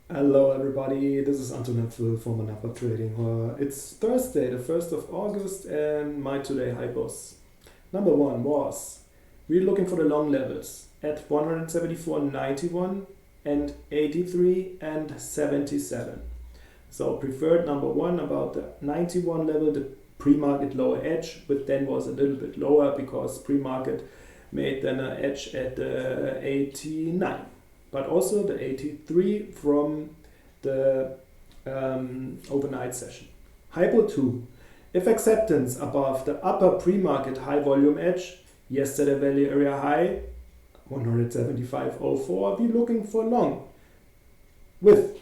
Hello everybody, this is Anton Hepfel from Another Trading. It's Thursday, the 1st of August, and my today high boss. Number one was, we're looking for the long levels at 174.91 and 83 and 77. So preferred number one about the 91 level, the pre-market lower edge, but then was a little bit lower because pre-market made then an edge at the 89. But also the 83 from the overnight session. Hypo 2. If acceptance above the upper pre-market high volume edge, yesterday value area high, 175.04, we're looking for long. With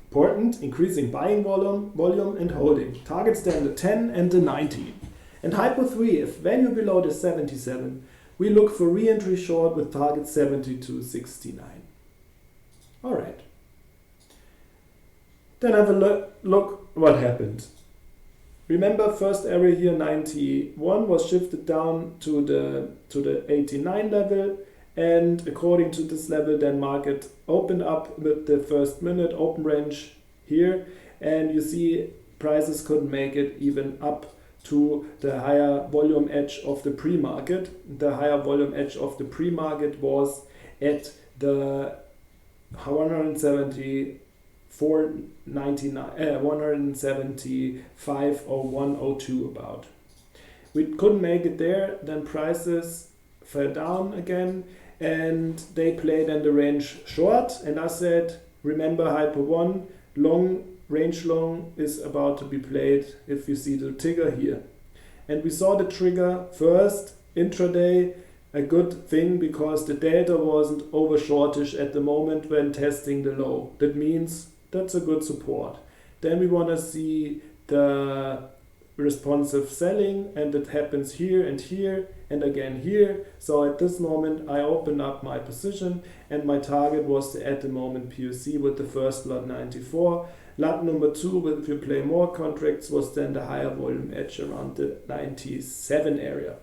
important increasing buying volume and holding. Targets then the 10 and the 90. And Hypo 3, if value below the 77, we look for re-entry short with target 72.69. Alright. Then have a look what happened. Remember, first area here 91 was shifted down to the 89 level, and according to this level then market opened up with the first minute open range here, and you see prices couldn't make it even up to the higher volume edge of the pre-market. The higher volume edge of the pre-market was at the 175 or 102 about. We couldn't make it there, then prices fell down again and they played in the range short, and I said, remember Hypo 1, long range long is about to be played if you see the trigger here. And we saw the trigger first intraday, a good thing because the delta wasn't over shortish at the moment when testing the low. That means that's a good support. Then we want to see the responsive selling, and it happens here and again here. So at this moment I opened up my position, and my target was at the moment POC with the first lot 94. Lot number 2, if you play more contracts, was then the higher volume edge around the 97 area.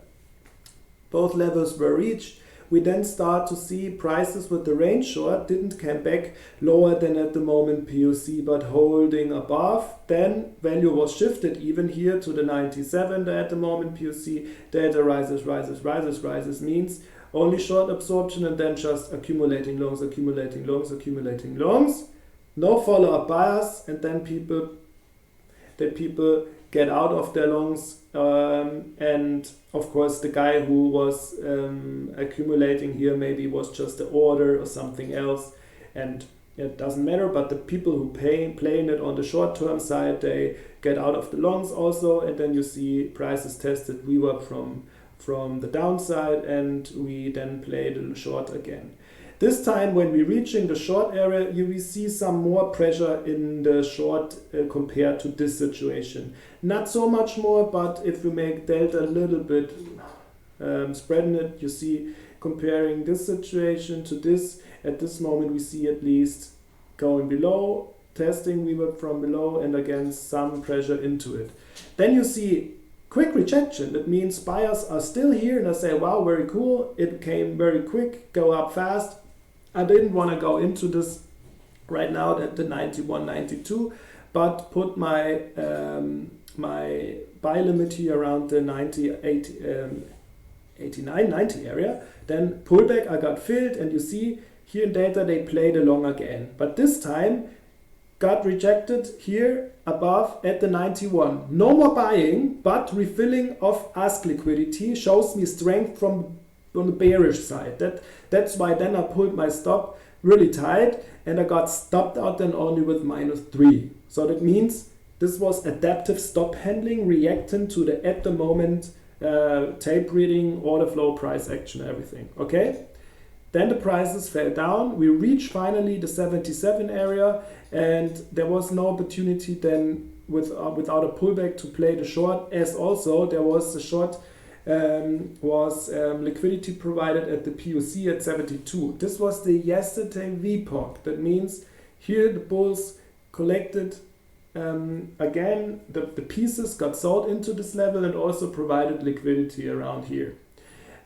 Both levels were reached. We then start to see prices with the range short didn't come back lower than at the moment POC, but holding above. Then value was shifted even here to the 97 at the moment POC. Delta rises means only short absorption and then just accumulating longs. No follow-up buyers, and then people get out of their longs, and of course the guy who was accumulating here maybe was just the order or something else, and it doesn't matter, but the people who playing it on the short-term side, they get out of the longs also, and then you see prices tested VWAP from the downside, and we then play the short again. This time when we're reaching the short area, you will see some more pressure in the short compared to this situation. Not so much more, but if we make delta a little bit, spreading it, you see comparing this situation to this, at this moment we see at least going below, testing VWAP from below, and again some pressure into it. Then you see quick rejection. That means buyers are still here and I say, wow, very cool, it came very quick, go up fast. I didn't want to go into this right now at the 91, 92, but put my my buy limit here around the 98, 89, 90 area. Then pullback, I got filled, and you see here in data they played along again. But this time got rejected here above at the 91. No more buying, but refilling of ask liquidity shows me strength from on the bearish side. That's why then I pulled my stop really tight, and I got stopped out then only with -3. So that means this was adaptive stop handling, reacting to the at the moment tape reading, order flow, price action, everything. Okay. Then the prices fell down. We reached finally the 77 area, and there was no opportunity then without a pullback to play the short, as also there was the short liquidity provided at the POC at 72. This was the yesterday VPOC. That means here the bulls collected again, the pieces got sold into this level and also provided liquidity around here.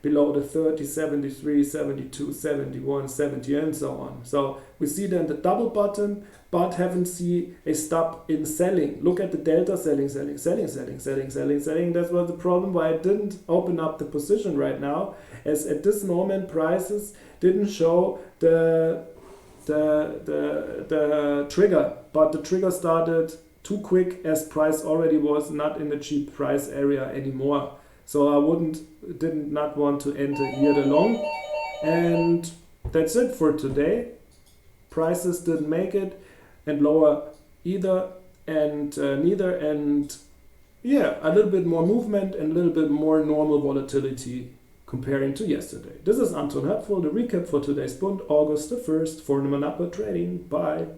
below the 30, 73, 72, 71, 70, and so on. So we see then the double bottom, but haven't seen a stop in selling. Look at the delta selling. That's was the problem why I didn't open up the position right now, as at this moment prices didn't show the trigger, but the trigger started too quick as price already was not in the cheap price area anymore. So I did not want to enter here the long. And that's it for today. Prices didn't make it, and lower either, and neither, and yeah, a little bit more movement and a little bit more normal volatility comparing to yesterday. This is Anton Höpfel, the recap for today's Bund, August the 1st for Manapa Trading. Bye.